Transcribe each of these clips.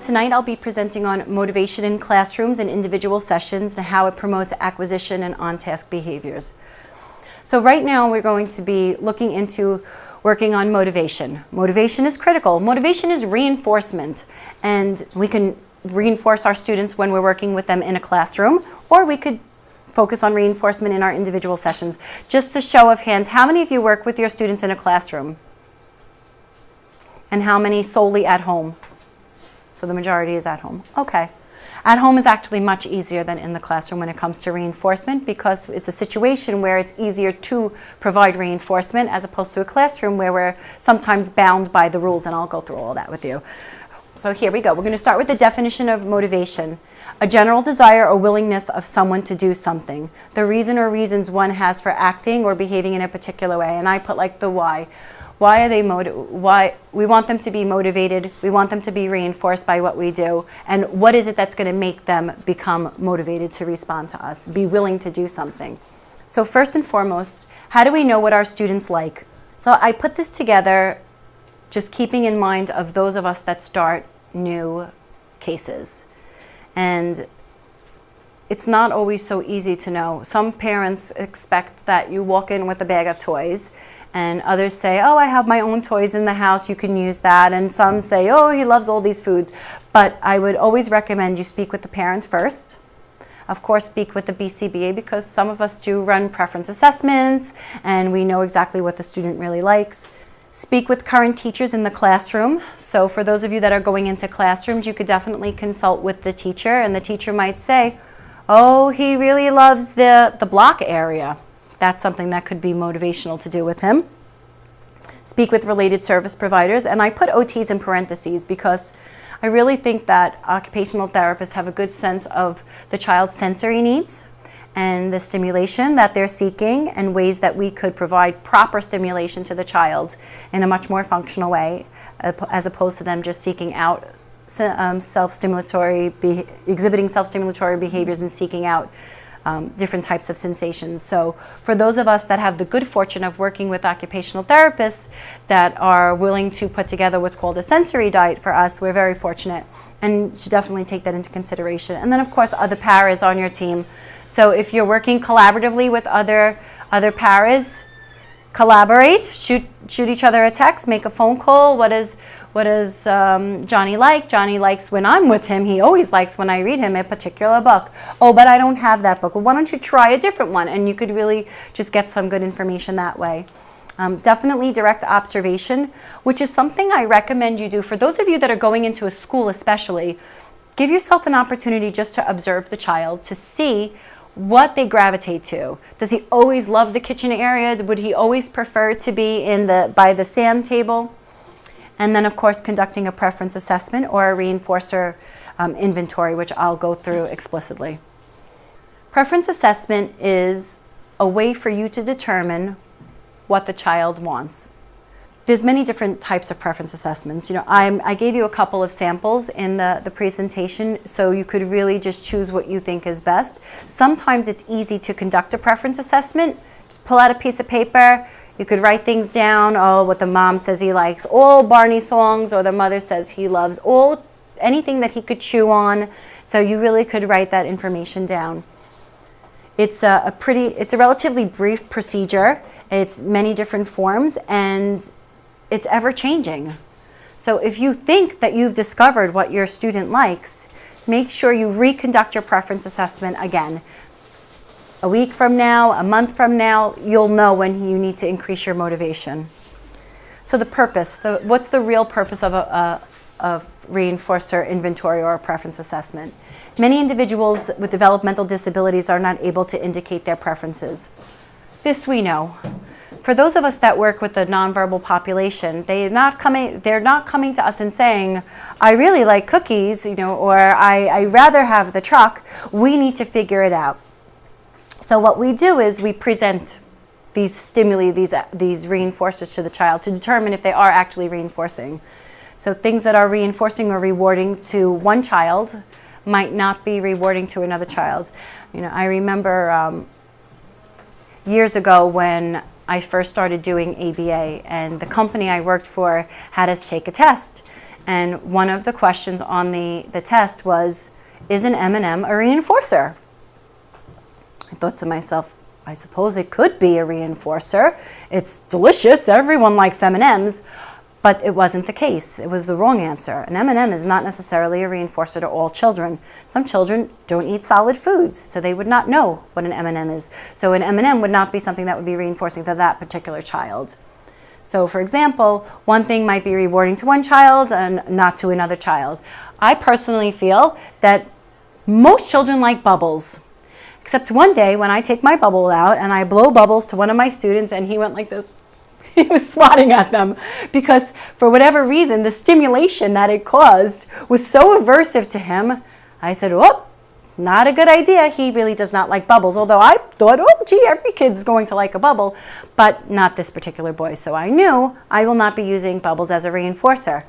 Tonight I'll be presenting on motivation in classrooms and individual sessions and how it promotes acquisition and on-task behaviors. So right now we're going to be looking into working on motivation. Motivation is critical. Motivation is reinforcement, and we can reinforce our students when we're working with them in a classroom, or we could focus on reinforcement in our individual sessions. Just a show of hands, how many of you work with your students in a classroom? And how many solely at home? So the majority is at home. Okay. At home is actually much easier than in the classroom when it comes to reinforcement, because it's a situation where it's easier to provide reinforcement as opposed to a classroom where we're sometimes bound by the rules, and I'll go through all that with you. So here we go. We're going to start with the definition of motivation. A general desire or willingness of someone to do something. The reason or reasons one has for acting or behaving in a particular way. And I put like the why. Why are they why we want them to be motivated, we want them to be reinforced by what we do, and what is it that's going to make them become motivated to respond to us, be willing to do something. So first and foremost, how do we know what our students like? So I put this together just keeping in mind of those of us that start new cases. And it's not always so easy to know. Some parents expect that you walk in with a bag of toys, and others say, oh, I have my own toys in the house, you can use that. And some say, oh, he loves all these foods. But I would always recommend you speak with the parent first. Of course, speak with the BCBA, because some of us do run preference assessments and we know exactly what the student really likes. Speak with current teachers in the classroom. So for those of you that are going into classrooms, you could definitely consult with the teacher, and the teacher might say, oh, he really loves the block area. That's something that could be motivational to do with him. Speak with related service providers, and I put OTs in parentheses because I really think that occupational therapists have a good sense of the child's sensory needs and the stimulation that they're seeking, and ways that we could provide proper stimulation to the child in a much more functional way, as opposed to them just seeking out exhibiting self-stimulatory behaviors and seeking out different types of sensations. So for those of us that have the good fortune of working with occupational therapists that are willing to put together what's called a sensory diet for us, we're very fortunate, and you should definitely take that into consideration. And then of course other paras on your team. So if you're working collaboratively with other paras, collaborate, shoot each other a text, make a phone call. What does Johnny like? Johnny likes when I'm with him. He always likes when I read him a particular book. Oh, but I don't have that book. Well, why don't you try a different one? And you could really just get some good information that way. Definitely direct observation, which is something I recommend you do. For those of you that are going into a school especially, give yourself an opportunity just to observe the child, to see what they gravitate to. Does he always love the kitchen area? Would he always prefer to be by the sand table? And then of course conducting a preference assessment or a reinforcer inventory, which I'll go through explicitly. Preference assessment is a way for you to determine what the child wants. There's many different types of preference assessments. You know, I gave you a couple of samples in the presentation, so you could really just choose what you think is best. Sometimes it's easy to conduct a preference assessment. Just pull out a piece of paper. You could write things down, what the mom says he likes, all Barney songs, or the mother says he loves, anything that he could chew on. So you really could write that information down. It's a relatively brief procedure. It's many different forms, and it's ever changing. So if you think that you've discovered what your student likes, make sure you reconduct your preference assessment again. A week from now, a month from now, you'll know when you need to increase your motivation. So the purpose, what's the real purpose of a reinforcer inventory or a preference assessment? Many individuals with developmental disabilities are not able to indicate their preferences. This we know. For those of us that work with the nonverbal population, they're not coming to us and saying, I really like cookies, or I rather have the truck. We need to figure it out. So what we do is we present these stimuli, these reinforcers to the child to determine if they are actually reinforcing. So things that are reinforcing or rewarding to one child might not be rewarding to another child. I remember years ago when I first started doing ABA, and the company I worked for had us take a test. And one of the questions on the test was, is an M&M a reinforcer? I thought to myself, I suppose it could be a reinforcer. It's delicious. Everyone likes M&Ms. But it wasn't the case. It was the wrong answer. An M&M is not necessarily a reinforcer to all children. Some children don't eat solid foods, so they would not know what an M&M is. So an M&M would not be something that would be reinforcing to that particular child. So for example, one thing might be rewarding to one child and not to another child. I personally feel that most children like bubbles. Except one day when I take my bubble out and I blow bubbles to one of my students and he went like this. He was swatting at them because for whatever reason, the stimulation that it caused was so aversive to him. I said, oh, not a good idea. He really does not like bubbles. Although I thought, oh, gee, every kid's going to like a bubble, but not this particular boy. So I knew I will not be using bubbles as a reinforcer.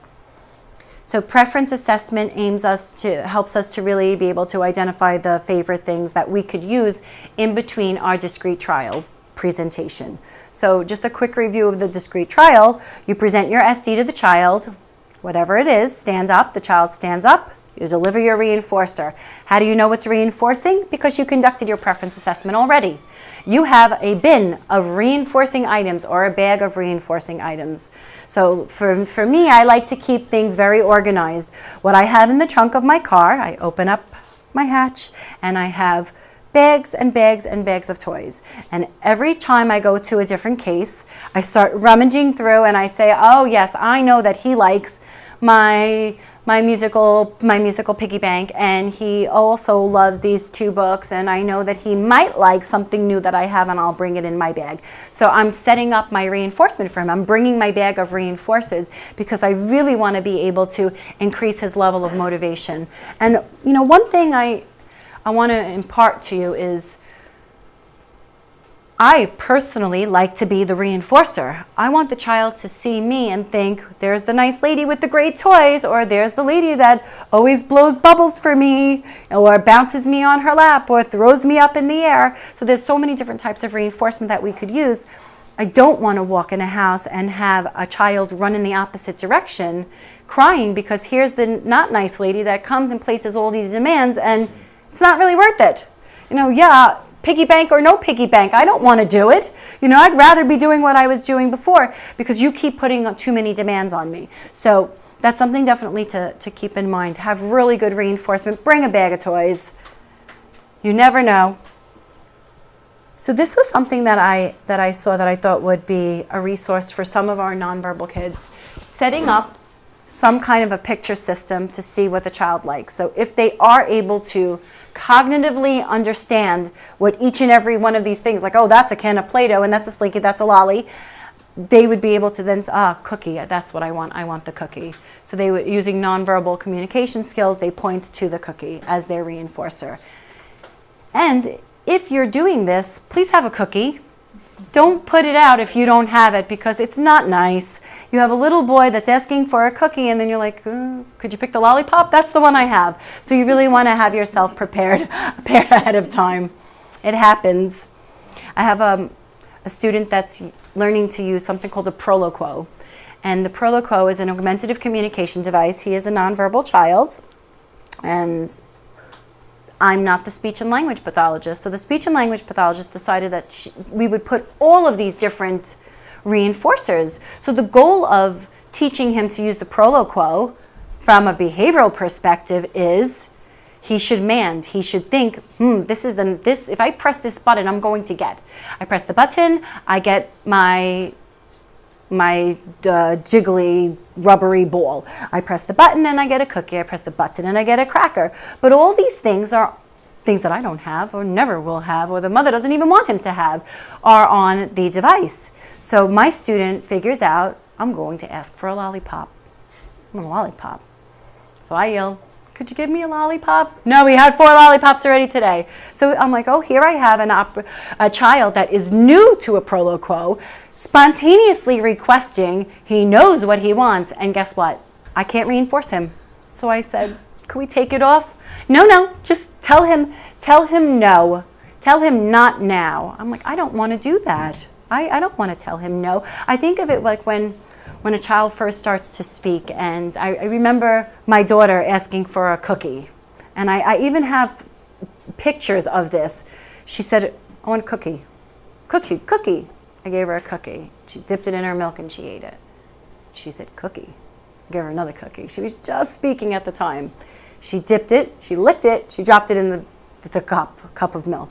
So preference assessment helps us to really be able to identify the favorite things that we could use in between our discrete trial presentation. So just a quick review of the discrete trial. You present your SD to the child, whatever it is, stand up, the child stands up, you deliver your reinforcer. How do you know it's reinforcing? Because you conducted your preference assessment already. You have a bin of reinforcing items or a bag of reinforcing items. So for me, I like to keep things very organized. What I have in the trunk of my car, I open up my hatch and I have bags and bags and bags of toys. And every time I go to a different case, I start rummaging through and I say, oh yes, I know that he likes my musical piggy bank, and he also loves these 2 books, and I know that he might like something new that I have, and I'll bring it in my bag. So I'm setting up my reinforcement for him. I'm bringing my bag of reinforcers because I really want to be able to increase his level of motivation. And one thing I want to impart to you is I personally like to be the reinforcer. I want the child to see me and think, there's the nice lady with the great toys, or there's the lady that always blows bubbles for me, or bounces me on her lap, or throws me up in the air. So there's so many different types of reinforcement that we could use. I don't want to walk in a house and have a child run in the opposite direction, crying because here's the not nice lady that comes and places all these demands, and it's not really worth it. Yeah, piggy bank or no piggy bank, I don't want to do it. I'd rather be doing what I was doing before because you keep putting too many demands on me. So that's something definitely to keep in mind. Have really good reinforcement. Bring a bag of toys. You never know. So this was something that I saw that I thought would be a resource for some of our nonverbal kids. Setting up some kind of a picture system to see what the child likes. So if they are able to cognitively understand what each and every one of these things, like, oh, that's a can of Play-Doh, and that's a Slinky, that's a lolly, they would be able to then say, cookie, that's what I want the cookie. So they would, using nonverbal communication skills, they point to the cookie as their reinforcer. And if you're doing this, please have a cookie. Don't put it out if you don't have it, because it's not nice. You have a little boy that's asking for a cookie, and then you're like, could you pick the lollipop? That's the one I have. So you really want to have yourself prepared ahead of time. It happens. I have a student that's learning to use something called a Proloquo. And the Proloquo is an augmentative communication device. He is a nonverbal child, and I'm not the speech and language pathologist. So the speech and language pathologist decided that we would put all of these different reinforcers. So the goal of teaching him to use the Proloquo from a behavioral perspective is he should he should think, if I press this button, I'm going to get. I press the button, I get my jiggly rubbery ball. I press the button and I get a cookie. I press the button and I get a cracker. But all these things are things that I don't have or never will have, or the mother doesn't even want him to have, are on the device. So my student figures out, I'm going to ask for a lollipop. I want a lollipop. So I yell, could you give me a lollipop? No, we had 4 lollipops already today. So I'm like, oh, here I have a child that is new to a Prolo Quo, spontaneously requesting, he knows what he wants, and guess what? I can't reinforce him. So I said, can we take it off? No, just tell him no. Tell him not now. I'm like, I don't want to do that. I don't want to tell him no. I think of it like when a child first starts to speak, and I remember my daughter asking for a cookie. And I even have pictures of this. She said, I want a cookie. Cookie. I gave her a cookie. She dipped it in her milk and she ate it. She said, cookie. I gave her another cookie. She was just speaking at the time. She dipped it, she licked it, she dropped it in the cup of milk.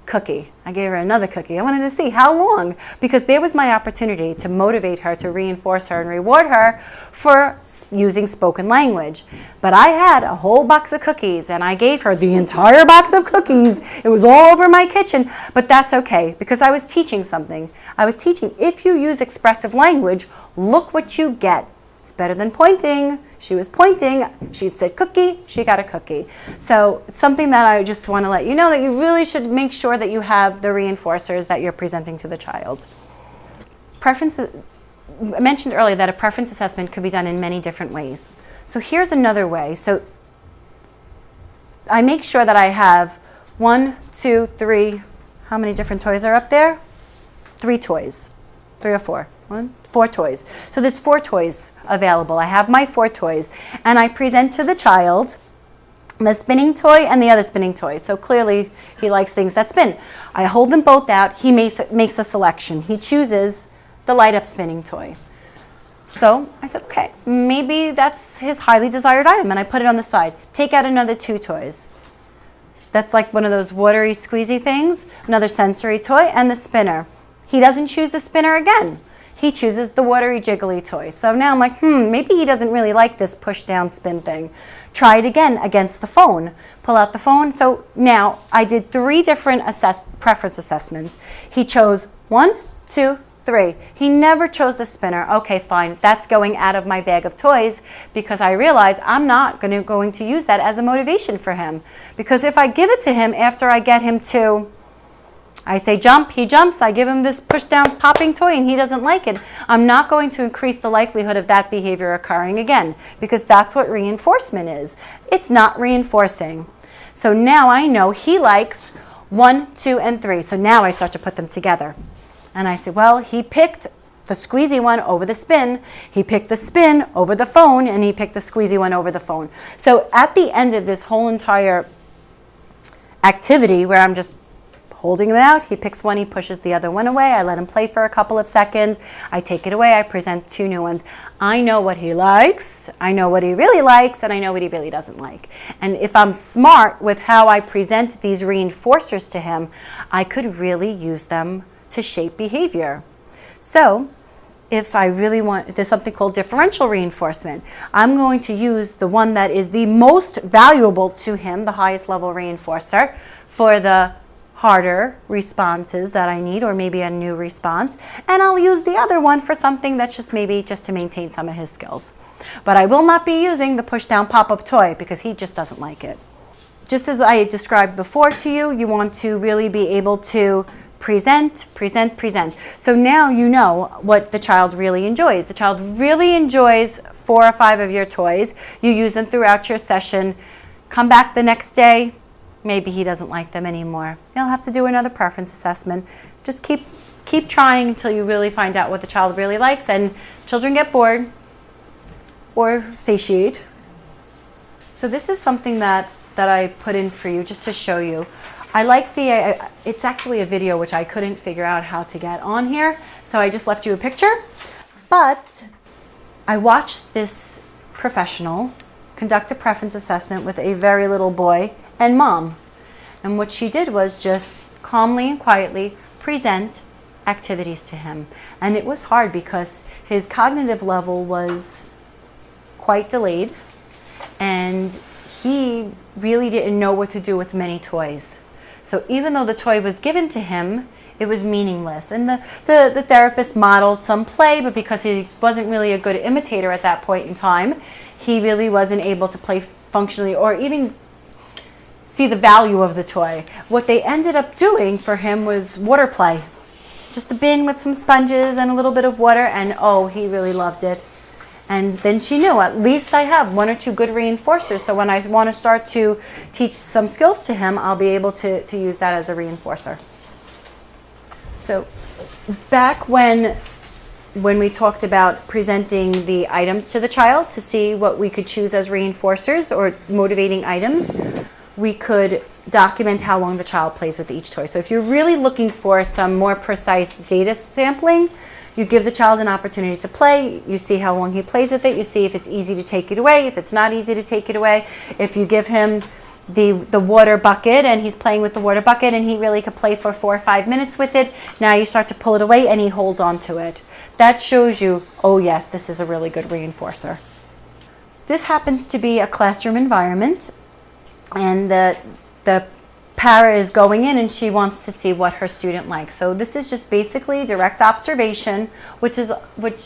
Cookie. I gave her another cookie. I wanted to see how long, because there was my opportunity to motivate her, to reinforce her and reward her for using spoken language. But I had a whole box of cookies and I gave her the entire box of cookies. It was all over my kitchen, but that's okay because I was teaching something. I was teaching, if you use expressive language, look what you get. It's better than pointing. She was pointing, she said cookie, she got a cookie. So it's something that I just want to let you know, that you really should make sure that you have the reinforcers that you're presenting to the child. Preferences, I mentioned earlier that a preference assessment could be done in many different ways. So here's another way. So I make sure that I have 1, 2, 3, how many different toys are up there? 3 toys, 3 or 4. 4 toys. So there's 4 toys available. I have my 4 toys and I present to the child the spinning toy and the other spinning toy. So clearly he likes things that spin. I hold them both out. He makes a selection. He chooses the light up spinning toy. So I said, okay, maybe that's his highly desired item, and I put it on the side. Take out another 2 toys. That's like one of those watery squeezy things, another sensory toy, and the spinner. He doesn't choose the spinner again. He chooses the watery jiggly toy. So now I'm like, maybe he doesn't really like this push down spin thing. Try it again against the phone. Pull out the phone. So now I did 3 different preference assessments. He chose 1, 2, 3. He never chose the spinner. Okay, fine. That's going out of my bag of toys because I realize I'm not going to use that as a motivation for him. Because if I give it to him after I get him to, I say jump, he jumps, I give him this push down popping toy and he doesn't like it, I'm not going to increase the likelihood of that behavior occurring again, because that's what reinforcement is. It's not reinforcing. So now I know he likes 1, 2, and 3. So now I start to put them together. And I say, well, he picked the squeezy one over the spin, he picked the spin over the phone, and he picked the squeezy one over the phone. So at the end of this whole entire activity where I'm just holding him out, he picks one, he pushes the other one away, I let him play for a couple of seconds, I take it away, I present 2 new ones. I know what he likes, I know what he really likes, and I know what he really doesn't like. And if I'm smart with how I present these reinforcers to him, I could really use them to shape behavior. So if I really want, there's something called differential reinforcement. I'm going to use the one that is the most valuable to him, the highest level reinforcer, for the harder responses that I need, or maybe a new response, and I'll use the other one for something that's just maybe just to maintain some of his skills. But I will not be using the push down pop-up toy because he just doesn't like it. Just as I described before to you, you want to really be able to present. So now you know what the child really enjoys. The child really enjoys 4 or 5 of your toys. You use them throughout your session. Come back the next day, maybe he doesn't like them anymore. You'll have to do another preference assessment. Just keep trying until you really find out what the child really likes, and children get bored or satiate. So this is something that I put in for you just to show you. I like it's actually a video which I couldn't figure out how to get on here, so I just left you a picture. But I watched this professional conduct a preference assessment with a very little boy and mom. And what she did was just calmly and quietly present activities to him. And it was hard because his cognitive level was quite delayed, and he really didn't know what to do with many toys. So even though the toy was given to him, it was meaningless. And the therapist modeled some play, but because he wasn't really a good imitator at that point in time, he really wasn't able to play functionally or even see the value of the toy. What they ended up doing for him was water play. Just a bin with some sponges and a little bit of water, and oh, he really loved it. And then she knew, at least I have one or two good reinforcers, so when I want to start to teach some skills to him, I'll be able to use that as a reinforcer. So back when we talked about presenting the items to the child to see what we could choose as reinforcers or motivating items, we could document how long the child plays with each toy. So if you're really looking for some more precise data sampling, you give the child an opportunity to play, you see how long he plays with it, you see if it's easy to take it away, if it's not easy to take it away. If you give him the water bucket and he's playing with the water bucket and he really could play for 4 or 5 minutes with it, now you start to pull it away and he holds on to it. That shows you, oh yes, this is a really good reinforcer. This happens to be a classroom environment, and the para is going in and she wants to see what her student likes. So this is just basically direct observation, which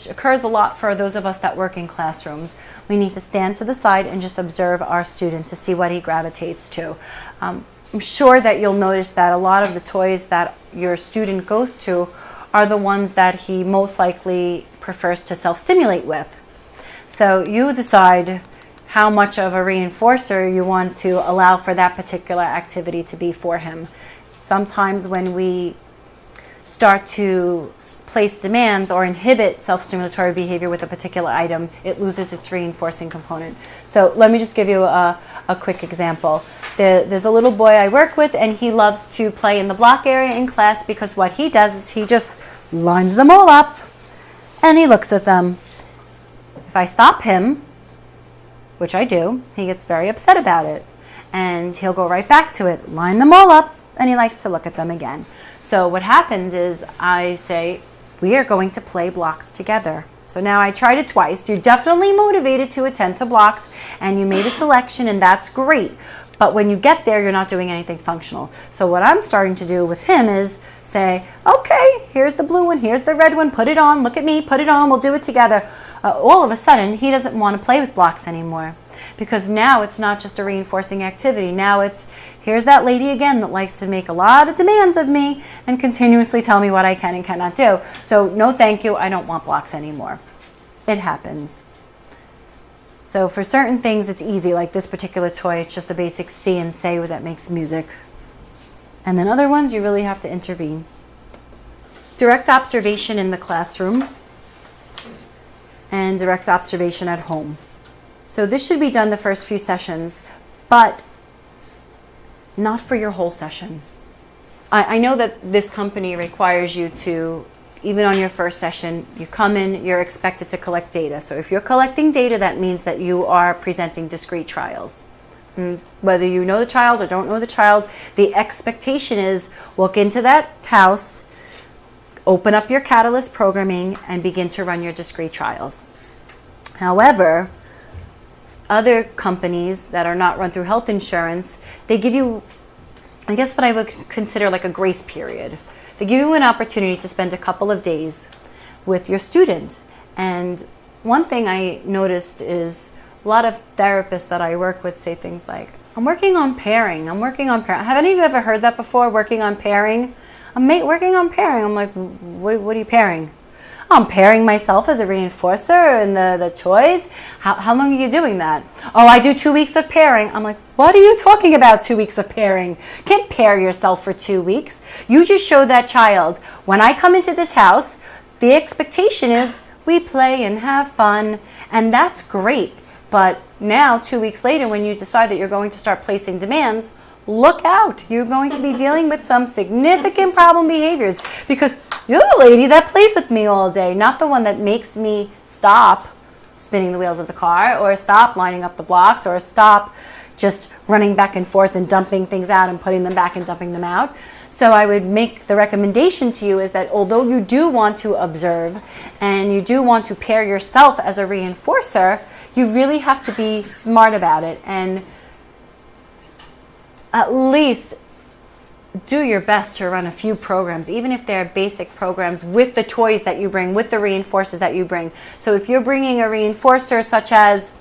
occurs a lot for those of us that work in classrooms. We need to stand to the side and just observe our student to see what he gravitates to. I'm sure that you'll notice that a lot of the toys that your student goes to are the ones that he most likely prefers to self-stimulate with. So you decide how much of a reinforcer you want to allow for that particular activity to be for him. Sometimes when we start to place demands or inhibit self-stimulatory behavior with a particular item, it loses its reinforcing component. So let me just give you a quick example. There's a little boy I work with, and he loves to play in the block area in class because what he does is he just lines them all up and he looks at them. If I stop him, which I do, he gets very upset about it. And he'll go right back to it, line them all up, and he likes to look at them again. So what happens is I say, we are going to play blocks together. So now I tried it twice. You're definitely motivated to attend to blocks, and you made a selection, and that's great. But when you get there, you're not doing anything functional. So what I'm starting to do with him is say, okay, here's the blue one, here's the red one, put it on, look at me, put it on, we'll do it together. All of a sudden, he doesn't want to play with blocks anymore, because now it's not just a reinforcing activity. Now it's, here's that lady again that likes to make a lot of demands of me and continuously tell me what I can and cannot do. So no thank you, I don't want blocks anymore. It happens. So for certain things, it's easy, like this particular toy, it's just a basic see and say that makes music. And then other ones, you really have to intervene. Direct observation in the classroom and direct observation at home. So this should be done the first few sessions, but not for your whole session. I know that this company requires you to, even on your first session, you come in, you're expected to collect data. So if you're collecting data, that means that you are presenting discrete trials. And whether you know the child or don't know the child, the expectation is walk into that house, open up your Catalyst programming, and begin to run your discrete trials. However, other companies that are not run through health insurance, they give you, I guess what I would consider like a grace period. They give you an opportunity to spend a couple of days with your student. And one thing I noticed is a lot of therapists that I work with say things like, I'm working on pairing, I'm working on pairing. Have any of you ever heard that before, working on pairing? I'm working on pairing. I'm like, what are you pairing? I'm pairing myself as a reinforcer and the toys. How long are you doing that? Oh, I do 2 weeks of pairing. I'm like, what are you talking about 2 weeks of pairing? You can't pair yourself for 2 weeks. You just showed that child, when I come into this house, the expectation is we play and have fun, and that's great. But now, 2 weeks later, when you decide that you're going to start placing demands, look out. You're going to be dealing with some significant problem behaviors, because you're the lady that plays with me all day, not the one that makes me stop spinning the wheels of the car, or stop lining up the blocks, or stop just running back and forth and dumping things out and putting them back and dumping them out. So I would make the recommendation to you is that although you do want to observe and you do want to pair yourself as a reinforcer, you really have to be smart about it and at least do your best to run a few programs, even if they're basic programs, with the toys that you bring, with the reinforcers that you bring. So if you're bringing a reinforcer such as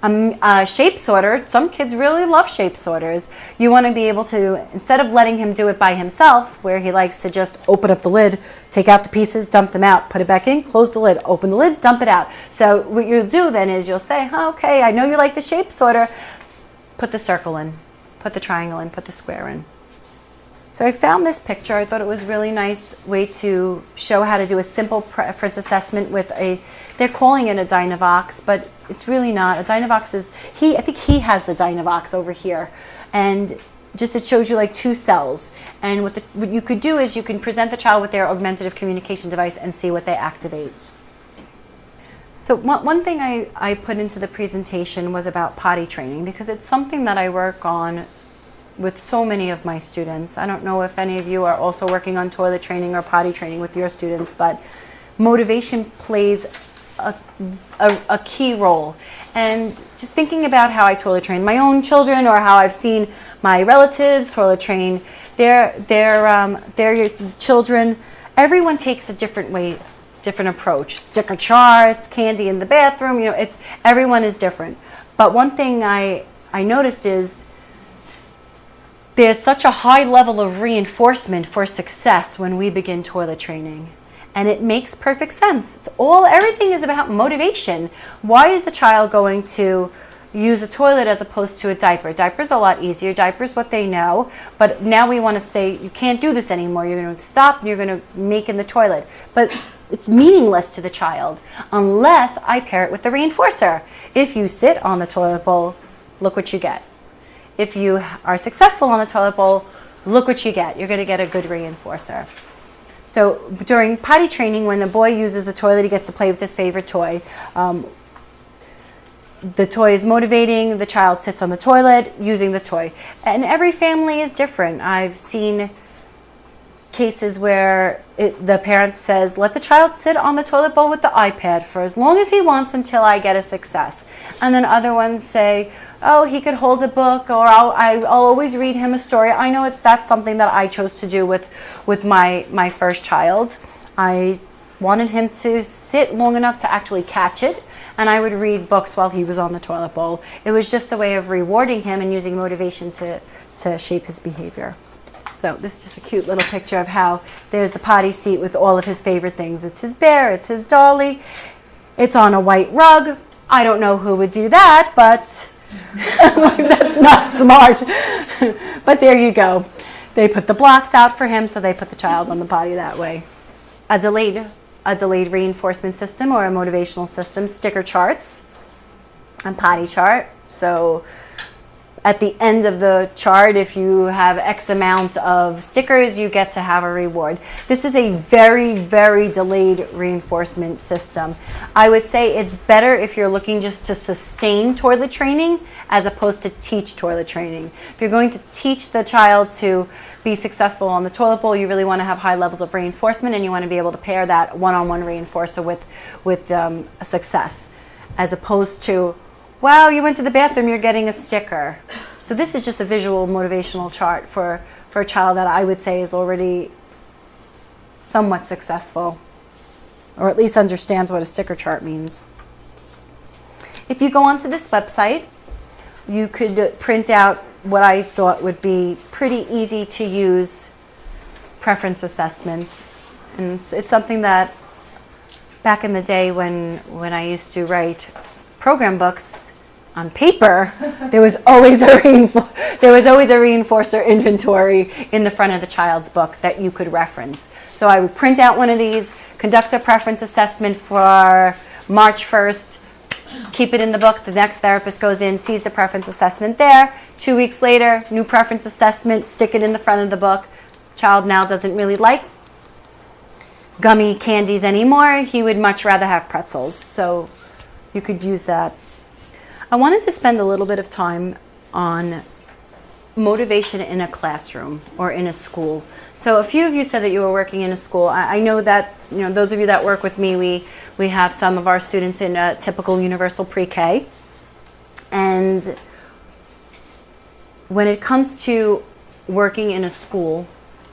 a shape sorter, some kids really love shape sorters. You want to be able to, instead of letting him do it by himself, where he likes to just open up the lid, take out the pieces, dump them out, put it back in, close the lid, open the lid, dump it out. So what you'll do then is you'll say, oh, okay, I know you like the shape sorter, put the circle in, put the triangle in, put the square in. So I found this picture. I thought it was a really nice way to show how to do a simple preference assessment with they're calling it a DynaVox, but it's really not. A DynaVox is, I think he has the DynaVox over here. And just it shows you like two cells. And what you could do is you can present the child with their augmentative communication device and see what they activate. So one thing I put into the presentation was about potty training, because it's something that I work on with so many of my students. I don't know if any of you are also working on toilet training or potty training with your students, but motivation plays a key role. And just thinking about how I toilet train my own children, or how I've seen my relatives toilet train their children, everyone takes a different approach. Sticker charts, candy in the bathroom, everyone is different. But one thing I noticed is there's such a high level of reinforcement for success when we begin toilet training. And it makes perfect sense. Everything is about motivation. Why is the child going to use a toilet as opposed to a diaper? Diaper's a lot easier. Diaper's what they know. But now we want to say, you can't do this anymore. You're going to stop and you're going to make in the toilet. But it's meaningless to the child unless I pair it with the reinforcer. If you sit on the toilet bowl, look what you get. If you are successful on the toilet bowl, look what you get. You're going to get a good reinforcer. So during potty training, when the boy uses the toilet, he gets to play with his favorite toy. The toy is motivating. The child sits on the toilet using the toy. And every family is different. I've seen cases where the parent says, let the child sit on the toilet bowl with the iPad for as long as he wants until I get a success. And then other ones say, oh, he could hold a book, or I'll always read him a story. I know that's something that I chose to do with my first child. I wanted him to sit long enough to actually catch it, and I would read books while he was on the toilet bowl. It was just a way of rewarding him and using motivation to shape his behavior. So this is just a cute little picture of how there's the potty seat with all of his favorite things. It's his bear, it's his dolly, it's on a white rug. I don't know who would do that, but that's not smart. But there you go. They put the blocks out for him, so they put the child on the potty that way. A delayed reinforcement system or a motivational system, sticker charts and potty chart. So at the end of the chart, if you have X amount of stickers, you get to have a reward. This is a very, very delayed reinforcement system. I would say it's better if you're looking just to sustain toilet training as opposed to teach toilet training. If you're going to teach the child to be successful on the toilet bowl, you really want to have high levels of reinforcement, and you want to be able to pair that one-on-one reinforcer with a success, as opposed to, wow, you went to the bathroom, you're getting a sticker. So this is just a visual motivational chart for a child that I would say is already somewhat successful, or at least understands what a sticker chart means. If you go onto this website, you could print out what I thought would be pretty easy to use preference assessments. And it's something that back in the day when I used to write program books on paper, there was always a reinforcer inventory in the front of the child's book that you could reference. So I would print out one of these, conduct a preference assessment for March 1st, keep it in the book. The next therapist goes in, sees the preference assessment there. 2 weeks later, new preference assessment, stick it in the front of the book. Child now doesn't really like gummy candies anymore. He would much rather have pretzels. So you could use that. I wanted to spend a little bit of time on motivation in a classroom or in a school. So a few of you said that you were working in a school. I know that, those of you that work with me, we have some of our students in a typical universal pre-K. And when it comes to working in a school,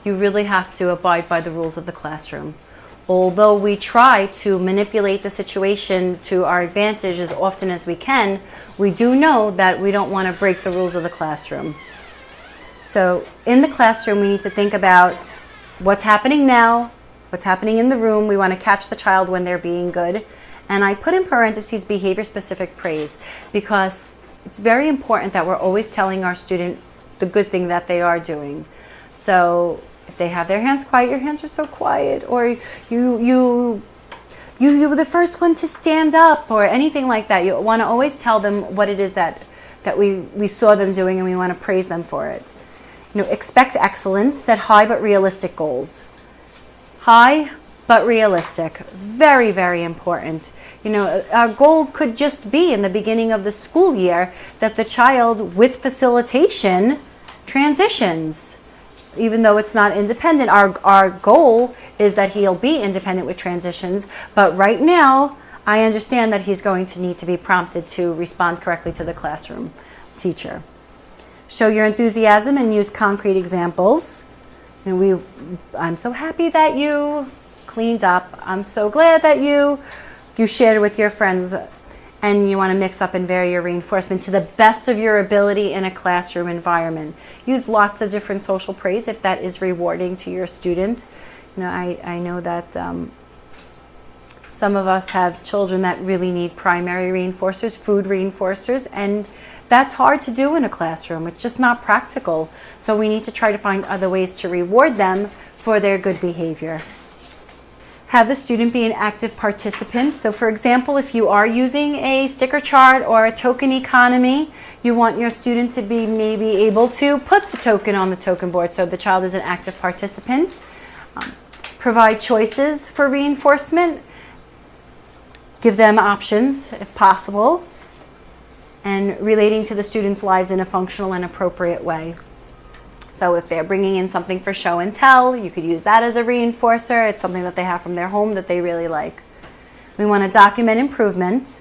you really have to abide by the rules of the classroom. Although we try to manipulate the situation to our advantage as often as we can, we do know that we don't want to break the rules of the classroom. So in the classroom, we need to think about what's happening now, what's happening in the room. We want to catch the child when they're being good. And I put in parentheses behavior-specific praise because it's very important that we're always telling our student the good thing that they are doing. So if they have their hands quiet, your hands are so quiet, or you were the first one to stand up, or anything like that. You want to always tell them what it is that we saw them doing, and we want to praise them for it. Expect excellence, set high but realistic goals. High but realistic, very, very important. Our goal could just be in the beginning of the school year that the child, with facilitation, transitions. Even though it's not independent, our goal is that he'll be independent with transitions. But right now, I understand that he's going to need to be prompted to respond correctly to the classroom teacher. Show your enthusiasm and use concrete examples. I'm so happy that you cleaned up. I'm so glad that you shared with your friends. And you want to mix up and vary your reinforcement to the best of your ability in a classroom environment. Use lots of different social praise if that is rewarding to your student. I know that some of us have children that really need primary reinforcers, food reinforcers, and that's hard to do in a classroom. It's just not practical. So we need to try to find other ways to reward them for their good behavior. Have the student be an active participant. So for example, if you are using a sticker chart or a token economy, you want your student to be maybe able to put the token on the token board so the child is an active participant. Provide choices for reinforcement. Give them options if possible. And relating to the students' lives in a functional and appropriate way. So if they're bringing in something for show and tell, you could use that as a reinforcer. It's something that they have from their home that they really like. We want to document improvement.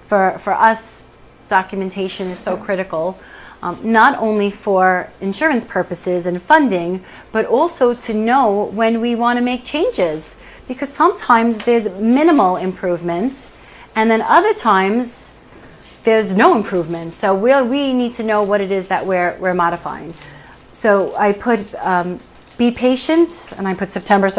For us, documentation is so critical, not only for insurance purposes and funding, but also to know when we want to make changes. Because sometimes there's minimal improvement, and then other times there's no improvement. So we need to know what it is that we're modifying. So I put be patient, and I put September,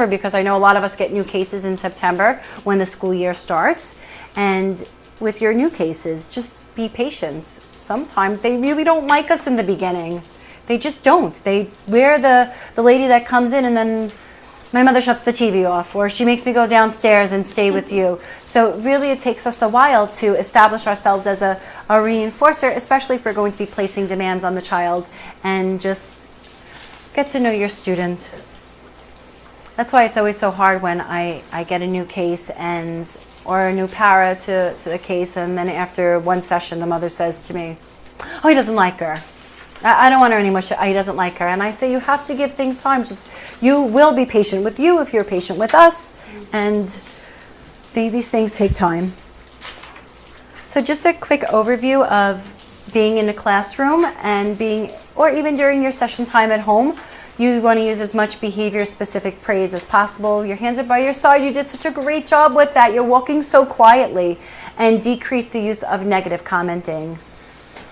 because I know a lot of us get new cases in September when the school year starts. And with your new cases, just be patient. Sometimes they really don't like us in the beginning. They just don't. We're the lady that comes in and then my mother shuts the TV off, or she makes me go downstairs and stay with you. So really it takes us a while to establish ourselves as a reinforcer, especially if we're going to be placing demands on the child, and just get to know your student. That's why it's always so hard when I get a new case or a new para to the case, and then after one session the mother says to me, oh, he doesn't like her. I don't want her anymore. He doesn't like her. And I say, you have to give things time. You will be patient with you if you're patient with us. And these things take time. So just a quick overview of being in a classroom and or even during your session time at home. You want to use as much behavior-specific praise as possible. Your hands are by your side. You did such a great job with that. You're walking so quietly. And decrease the use of negative commenting.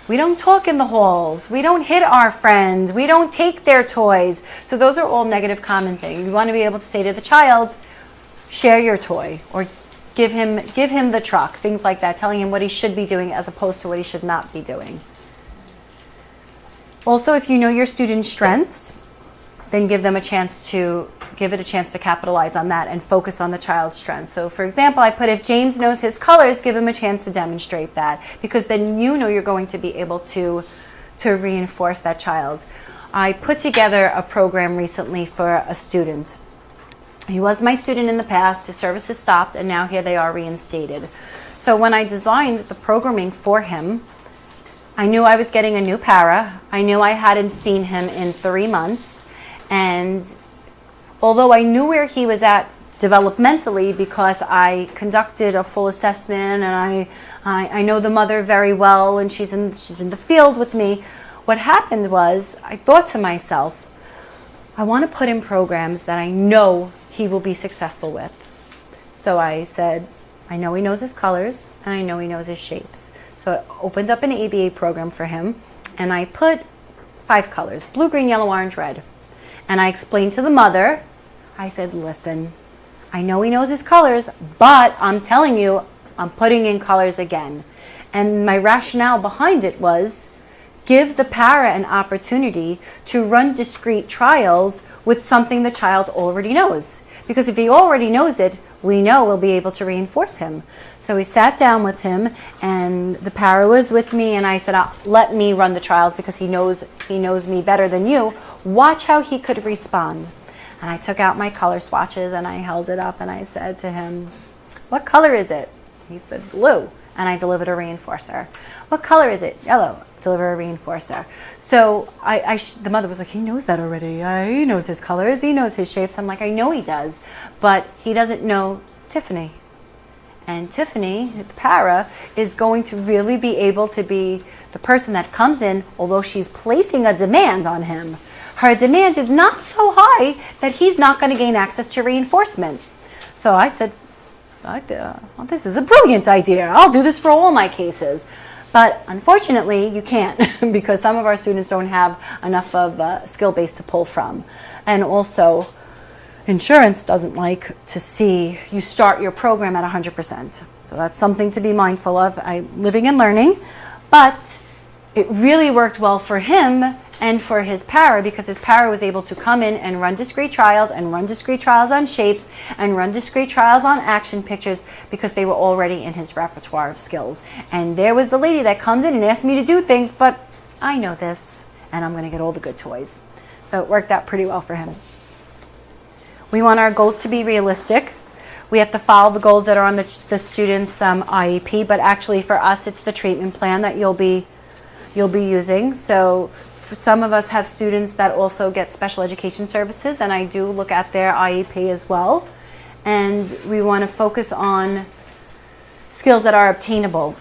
We don't talk in the halls. We don't hit our friends. We don't take their toys. So those are all negative commenting. You want to be able to say to the child, share your toy, or give him the truck, things like that, telling him what he should be doing as opposed to what he should not be doing. Also, if you know your student's strengths, then give it a chance to capitalize on that and focus on the child's strengths. So for example, I put, if James knows his colors, give him a chance to demonstrate that, because then you know you're going to be able to reinforce that child. I put together a program recently for a student. He was my student in the past, his services stopped, and now here they are reinstated. So when I designed the programming for him, I knew I was getting a new para. I knew I hadn't seen him in 3 months. And although I knew where he was at developmentally because I conducted a full assessment and I know the mother very well and she's in the field with me, what happened was I thought to myself, I want to put in programs that I know he will be successful with. So I said, I know he knows his colors and I know he knows his shapes. So I opened up an ABA program for him and I put 5 colors, blue, green, yellow, orange, red. And I explained to the mother, I said, listen, I know he knows his colors, but I'm telling you, I'm putting in colors again. And my rationale behind it was, give the para an opportunity to run discrete trials with something the child already knows. Because if he already knows it, we know we'll be able to reinforce him. So we sat down with him and the para was with me and I said, let me run the trials because he knows me better than you. Watch how he could respond. And I took out my color swatches and I held it up and I said to him, what color is it? He said, blue. And I delivered a reinforcer. What color is it? Yellow. Deliver a reinforcer. So the mother was like, he knows that already. He knows his colors. He knows his shapes. I'm like, I know he does. But he doesn't know Tiffany. And Tiffany, the para, is going to really be able to be the person that comes in, although she's placing a demand on him. Her demand is not so high that he's not going to gain access to reinforcement. So I said, well, this is a brilliant idea. I'll do this for all my cases. But unfortunately, you can't because some of our students don't have enough of a skill base to pull from. And also, insurance doesn't like to see you start your program at 100%. So that's something to be mindful of. Living and learning. But it really worked well for him and for his para because his para was able to come in and run discrete trials and run discrete trials on shapes and run discrete trials on action pictures because they were already in his repertoire of skills. And there was the lady that comes in and asks me to do things, but I know this and I'm going to get all the good toys. So it worked out pretty well for him. We want our goals to be realistic. We have to follow the goals that are on the student's IEP, but actually for us it's the treatment plan that you'll be using. So some of us have students that also get special education services, and I do look at their IEP as well. And we want to focus on skills that are obtainable.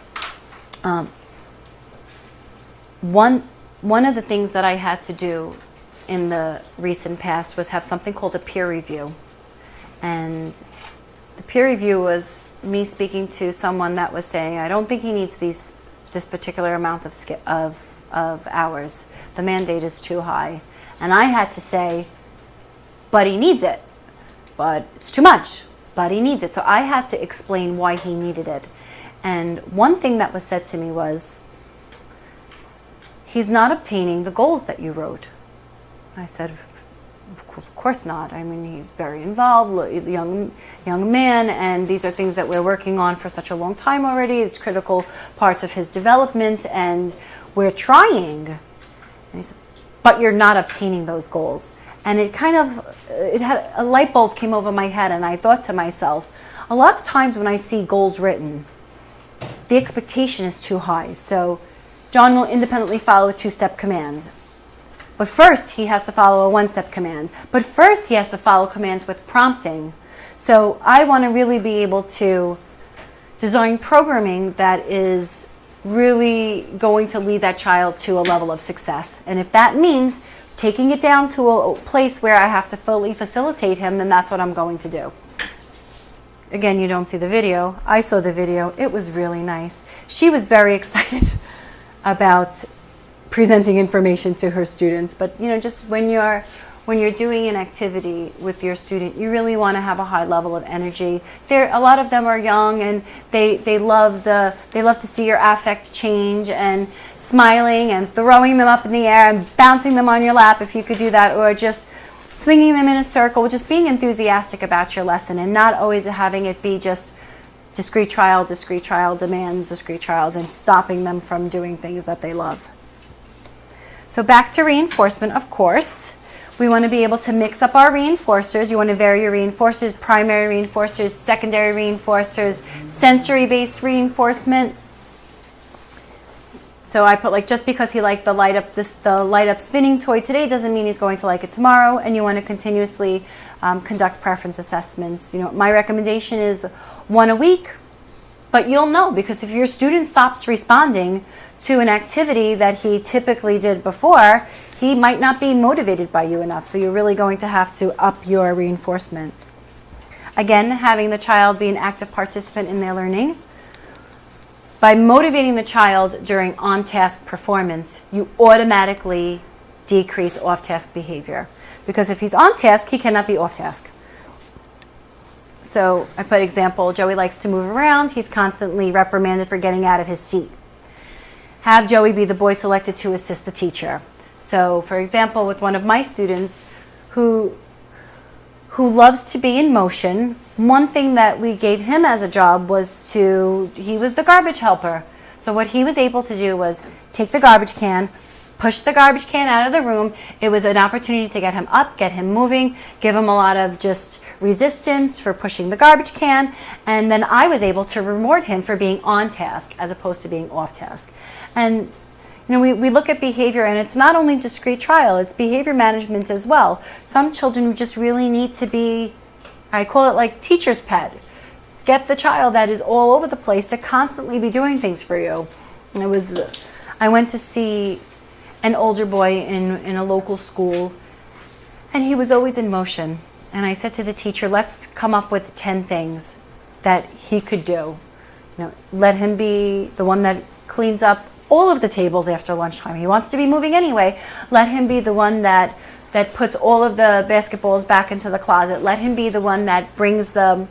One of the things that I had to do in the recent past was have something called a peer review. And the peer review was me speaking to someone that was saying, I don't think he needs this particular amount of hours. The mandate is too high. And I had to say, but he needs it. But it's too much. But he needs it. So I had to explain why he needed it. And one thing that was said to me was, he's not obtaining the goals that you wrote. I said, of course not. I mean, he's very involved, young man, and these are things that we're working on for such a long time already. It's critical parts of his development, and we're trying. And he said, but you're not obtaining those goals. And it had a light bulb came over my head, and I thought to myself, a lot of times when I see goals written, the expectation is too high. So John will independently follow a 2-step command. But first, he has to follow a 1-step command. But first, he has to follow commands with prompting. So I want to really be able to design programming that is really going to lead that child to a level of success. And if that means taking it down to a place where I have to fully facilitate him, then that's what I'm going to do. Again, you don't see the video. I saw the video. It was really nice. She was very excited about presenting information to her students. But just when you're doing an activity with your student, you really want to have a high level of energy. A lot of them are young, and they love to see your affect change, and smiling and throwing them up in the air and bouncing them on your lap if you could do that, or just swinging them in a circle, just being enthusiastic about your lesson and not always having it be just discrete trial demands, discrete trials, and stopping them from doing things that they love. So back to reinforcement, of course. We want to be able to mix up our reinforcers. You want to vary your reinforcers, primary reinforcers, secondary reinforcers, sensory-based reinforcement. So I put like, just because he liked the light up spinning toy today doesn't mean he's going to like it tomorrow, and you want to continuously conduct preference assessments. You know, my recommendation is 1 a week, but you'll know, because if your student stops responding to an activity that he typically did before, he might not be motivated by you enough. So you're really going to have to up your reinforcement. Again, having the child be an active participant in their learning. By motivating the child during on-task performance, you automatically decrease off-task behavior. Because if he's on task, he cannot be off-task. So I put example, Joey likes to move around. He's constantly reprimanded for getting out of his seat. Have Joey be the boy selected to assist the teacher. So for example, with one of my students who loves to be in motion, one thing that we gave him as a job was he was the garbage helper. So what he was able to do was take the garbage can, push the garbage can out of the room. It was an opportunity to get him up, get him moving, give him a lot of just resistance for pushing the garbage can, and then I was able to reward him for being on task as opposed to being off task. And you know, we look at behavior, and it's not only discrete trial, it's behavior management as well. Some children just really need to be, I call it like teacher's pet. Get the child that is all over the place to constantly be doing things for you. I went to see an older boy in a local school, and he was always in motion. And I said to the teacher, let's come up with 10 things that he could do. You know, let him be the one that cleans up all of the tables after lunchtime. He wants to be moving anyway. Let him be the one that puts all of the basketballs back into the closet. Let him be the one that brings the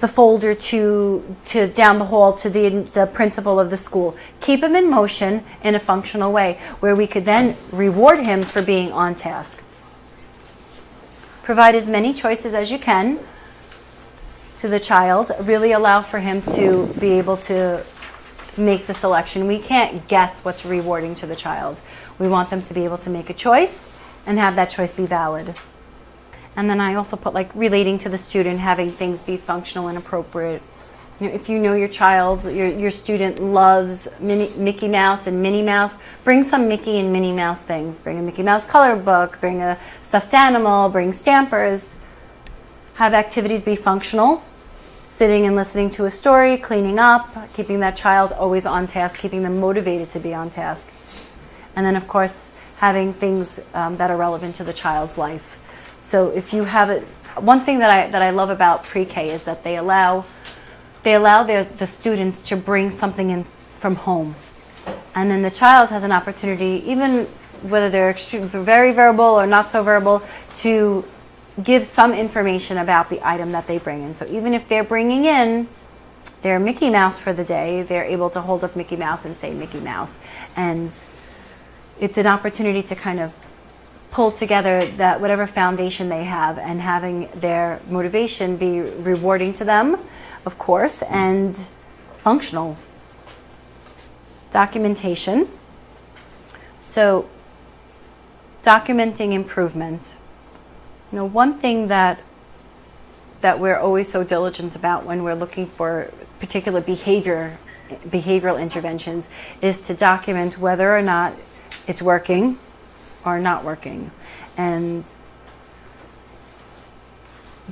folder to down the hall to the principal of the school. Keep him in motion in a functional way where we could then reward him for being on task. Provide as many choices as you can to the child. Really allow for him to be able to make the selection. We can't guess what's rewarding to the child. We want them to be able to make a choice and have that choice be valid. And then I also put like relating to the student, having things be functional and appropriate. You know, if you know your child, your student loves Mickey Mouse and Minnie Mouse, bring some Mickey and Minnie Mouse things. Bring a Mickey Mouse color book, bring a stuffed animal, bring stampers. Have activities be functional. Sitting and listening to a story, cleaning up, keeping that child always on task, keeping them motivated to be on task. And then of course, having things that are relevant to the child's life. So if you have it, one thing that I love about pre-K is that they allow the students to bring something in from home. And then the child has an opportunity, even whether they're very verbal or not so verbal, to give some information about the item that they bring in. So even if they're bringing in their Mickey Mouse for the day, they're able to hold up Mickey Mouse and say Mickey Mouse. And it's an opportunity to kind of pull together that whatever foundation they have, and having their motivation be rewarding to them, of course, and functional. Documentation. So documenting improvement. You know, one thing that we're always so diligent about when we're looking for particular behavioral interventions is to document whether or not it's working or not working. And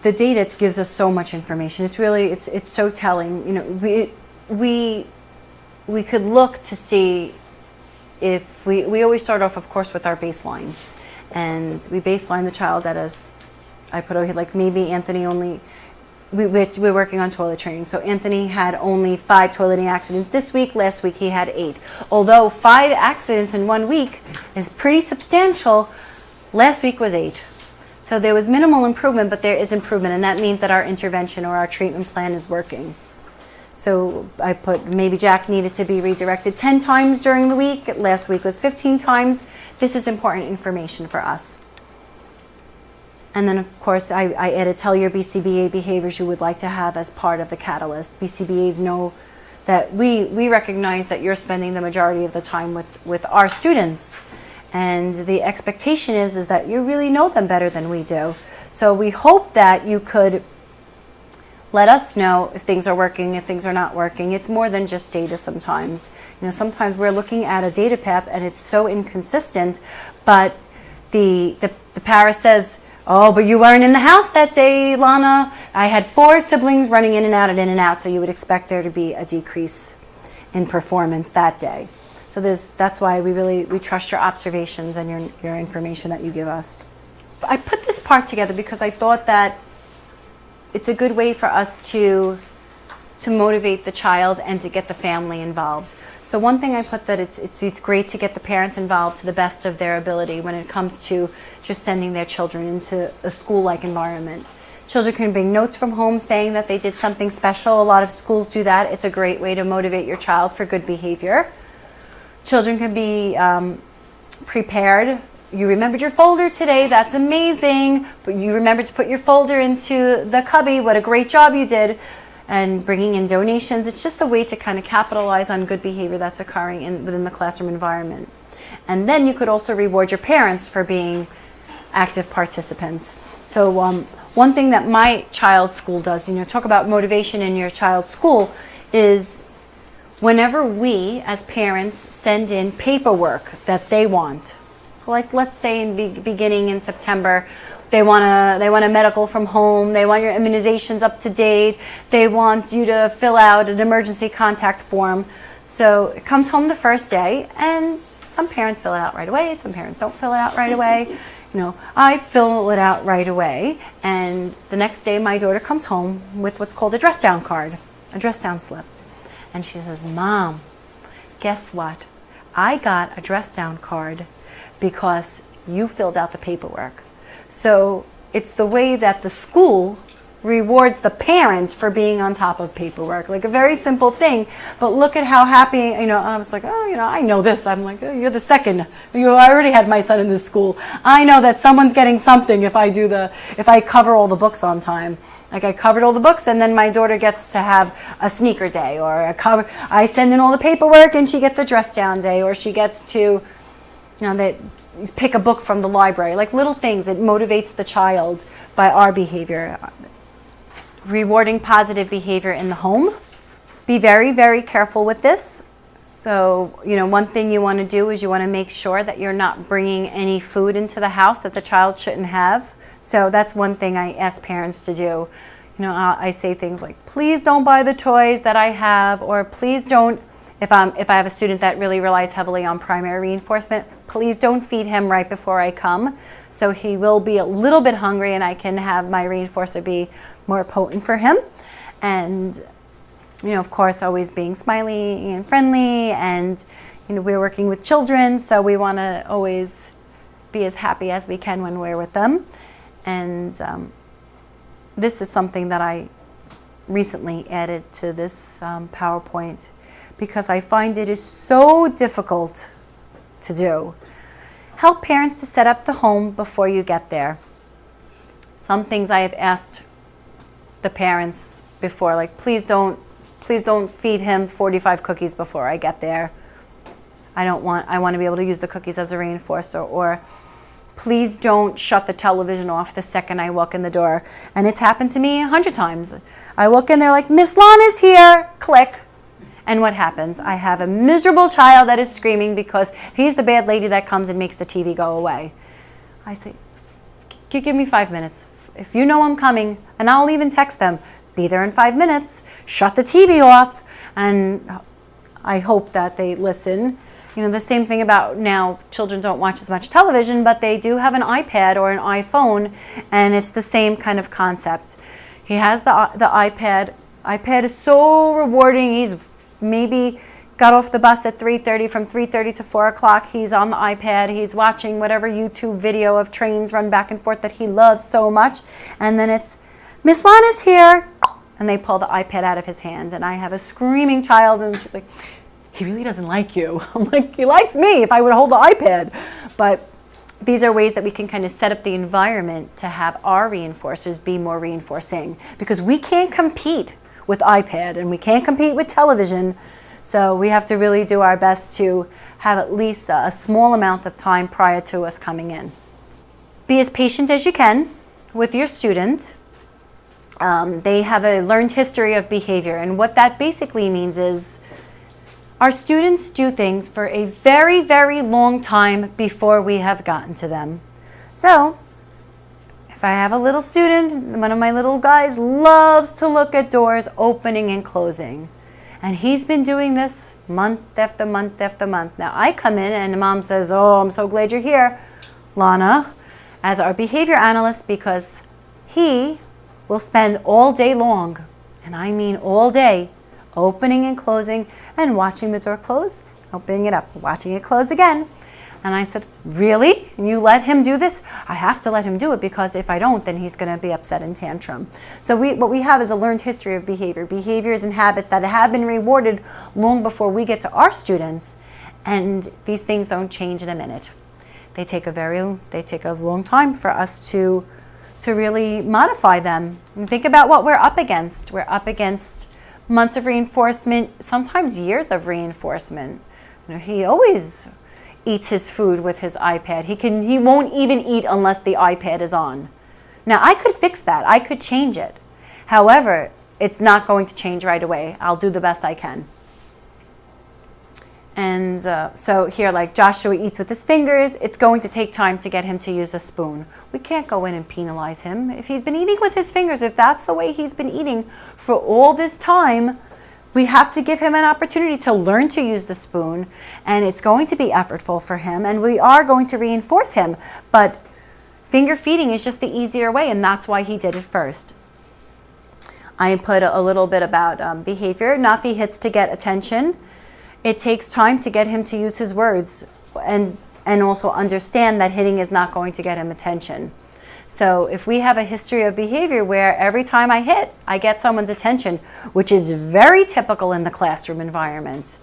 the data gives us so much information. It's really, it's so telling. You know, we could look to see if we always start off, of course, with our baseline. And we baseline the child at us. I put over here, like maybe Anthony only, we're working on toilet training. So Anthony had only 5 toileting accidents this week. Last week he had 8. Although 5 accidents in 1 week is pretty substantial, last week was 8. So there was minimal improvement, but there is improvement, and that means that our intervention or our treatment plan is working. So I put maybe Jack needed to be redirected 10 times during the week. Last week was 15 times. This is important information for us. And then, of course, I added tell your BCBA behaviors you would like to have as part of the catalyst. BCBAs know that we recognize that you're spending the majority of the time with our students. And the expectation is that you really know them better than we do. So we hope that you could Let us know if things are working, if things are not working. It's more than just data sometimes. Sometimes we're looking at a data path and it's so inconsistent, but the para says, oh, but you weren't in the house that day, Lana. I had 4 siblings running in and out and in and out, so you would expect there to be a decrease in performance that day. So that's why we trust your observations and your information that you give us. I put this part together because I thought that it's a good way for us to motivate the child and to get the family involved. So one thing I put that it's great to get the parents involved to the best of their ability when it comes to just sending their children into a school-like environment. Children can bring notes from home saying that they did something special. A lot of schools do that. It's a great way to motivate your child for good behavior. Children can be prepared. You remembered your folder today, that's amazing. But you remembered to put your folder into the cubby, what a great job you did. And bringing in donations, it's just a way to kind of capitalize on good behavior that's occurring within the classroom environment. And then you could also reward your parents for being active participants. So one thing that my child's school does, talk about motivation in your child's school, is whenever we as parents send in paperwork that they want, like let's say beginning in September, they want a medical from home, they want your immunizations up to date, they want you to fill out an emergency contact form. So it comes home the first day, and some parents fill it out right away, some parents don't fill it out right away. I fill it out right away, and the next day my daughter comes home with what's called a dress down card, a dress down slip. And she says, Mom, guess what? I got a dress down card because you filled out the paperwork. So it's the way that the school rewards the parents for being on top of paperwork. Like a very simple thing, but look at how happy, I was like, I know this. I'm like, oh, you're the second. I already had my son in this school. I know that someone's getting something if I cover all the books on time. Like I covered all the books, and then my daughter gets to have a sneaker day, or I send in all the paperwork and she gets a dress down day, or she gets to, pick a book from the library. Like little things, it motivates the child by our behavior. Rewarding positive behavior in the home. Be very, very careful with this. So, one thing you want to do is you want to make sure that you're not bringing any food into the house that the child shouldn't have. So that's one thing I ask parents to do. I say things like, please don't buy the toys that I have, or please don't, if I have a student that really relies heavily on primary reinforcement, please don't feed him right before I come. So he will be a little bit hungry and I can have my reinforcer be more potent for him. And, of course, always being smiley and friendly, and, we're working with children, so we want to always be as happy as we can when we're with them. And this is something that I recently added to this PowerPoint because I find it is so difficult to do. Help parents to set up the home before you get there. Some things I have asked the parents before, like please don't feed him 45 cookies before I get there. I want to be able to use the cookies as a reinforcer, or please don't shut the television off the second I walk in the door. And it's happened to me 100 times. I walk in there like, Miss Lana's here, click. And what happens? I have a miserable child that is screaming because he's the bad lady that comes and makes the TV go away. I say, give me 5 minutes. If you know I'm coming, and I'll even text them, be there in 5 minutes, shut the TV off, and I hope that they listen. The same thing about now, children don't watch as much television, but they do have an iPad or an iPhone, and it's the same kind of concept. He has the iPad. iPad is so rewarding. He's maybe got off the bus at 3:30. From 3:30 to 4 o'clock, he's on the iPad. He's watching whatever YouTube video of trains run back and forth that he loves so much. And then it's, Miss Lana's here. And they pull the iPad out of his hand. And I have a screaming child, and she's like, he really doesn't like you. I'm like, he likes me if I would hold the iPad. But these are ways that we can kind of set up the environment to have our reinforcers be more reinforcing, because we can't compete with iPad and we can't compete with television. So we have to really do our best to have at least a small amount of time prior to us coming in. Be as patient as you can with your student. They have a learned history of behavior, and what that basically means is our students do things for a very, very long time before we have gotten to them. So, if I have a little student, one of my little guys loves to look at doors opening and closing. And he's been doing this month after month after month. Now I come in and mom says, "Oh, I'm so glad you're here, Lana," as our behavior analyst, because he will spend all day long, and I mean all day, opening and closing and watching the door close, opening it up, watching it close again. And I said, "Really? And you let him do this?" "I have to let him do it, because if I don't, then he's going to be upset and tantrum." So what we have is a learned history of behavior, behaviors and habits that have been rewarded long before we get to our students. And these things don't change in a minute. They take a long time for us to really modify them. And think about what we're up against. We're up against months of reinforcement, sometimes years of reinforcement. You know, he always eats his food with his iPad. He won't even eat unless the iPad is on. Now, I could fix that. I could change it. However, it's not going to change right away. I'll do the best I can. And so here, like Joshua eats with his fingers, it's going to take time to get him to use a spoon. We can't go in and penalize him. If he's been eating with his fingers, if that's the way he's been eating for all this time, we have to give him an opportunity to learn to use the spoon, and it's going to be effortful for him, and we are going to reinforce him. But finger feeding is just the easier way, and that's why he did it first. I put a little bit about behavior. Nafi hits to get attention. It takes time to get him to use his words and also understand that hitting is not going to get him attention. So if we have a history of behavior where every time I hit, I get someone's attention, which is very typical in the classroom environment.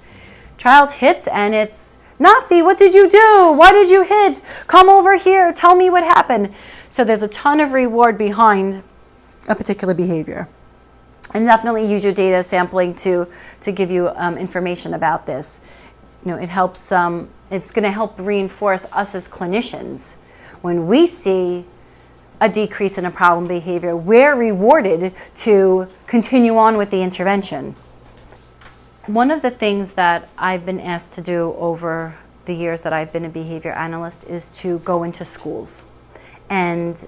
Child hits and it's, "Nafi, what did you do? Why did you hit? Come over here, tell me what happened." So there's a ton of reward behind a particular behavior. And definitely use your data sampling to give you information about this. You know, it helps. It's going to help reinforce us as clinicians. When we see a decrease in a problem behavior, we're rewarded to continue on with the intervention. One of the things that I've been asked to do over the years that I've been a behavior analyst is to go into schools. And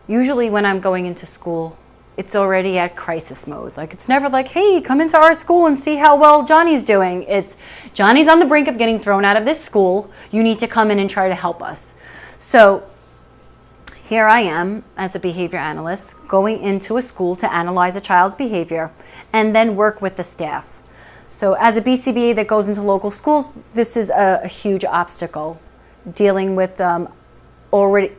usually when I'm going into school, it's already at crisis mode. Like, it's never like, "Hey, come into our school and see how well Johnny's doing." It's, "Johnny's on the brink of getting thrown out of this school. You need to come in and try to help us." So here I am as a behavior analyst going into a school to analyze a child's behavior and then work with the staff. So as a BCBA that goes into local schools, this is a huge obstacle, dealing with already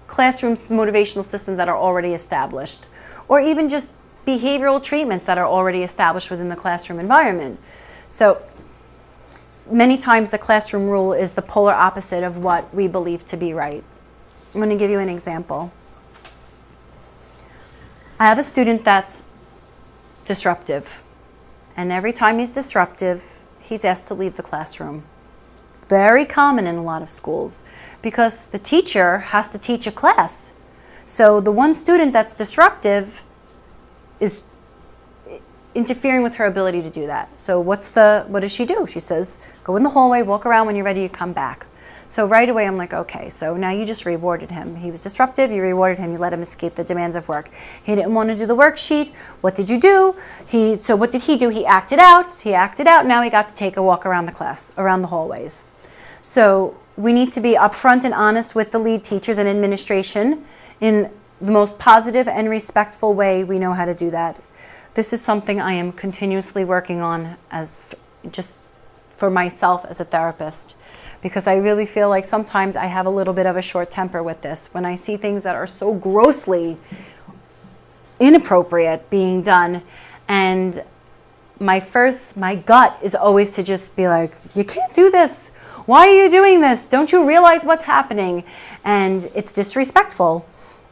classrooms, motivational systems that are already established, or even just behavioral treatments that are already established within the classroom environment. So many times the classroom rule is the polar opposite of what we believe to be right. I'm going to give you an example. I have a student that's disruptive, and every time he's disruptive, he's asked to leave the classroom. It's very common in a lot of schools because the teacher has to teach a class. So the one student that's disruptive is interfering with her ability to do that. So what does she do? She says, "Go in the hallway, walk around, when you're ready, you come back." So right away I'm like, okay, so now you just rewarded him. He was disruptive, you rewarded him, you let him escape the demands of work. He didn't want to do the worksheet. What did you do? So what did he do? He acted out. Now he got to take a walk around the class, around the hallways. So we need to be upfront and honest with the lead teachers and administration in the most positive and respectful way we know how to do that. This is something I am continuously working on just for myself as a therapist, because I really feel like sometimes I have a little bit of a short temper with this. When I see things that are so grossly inappropriate being done, and my gut is always to just be like, "You can't do this. Why are you doing this? Don't you realize what's happening?" And it's disrespectful.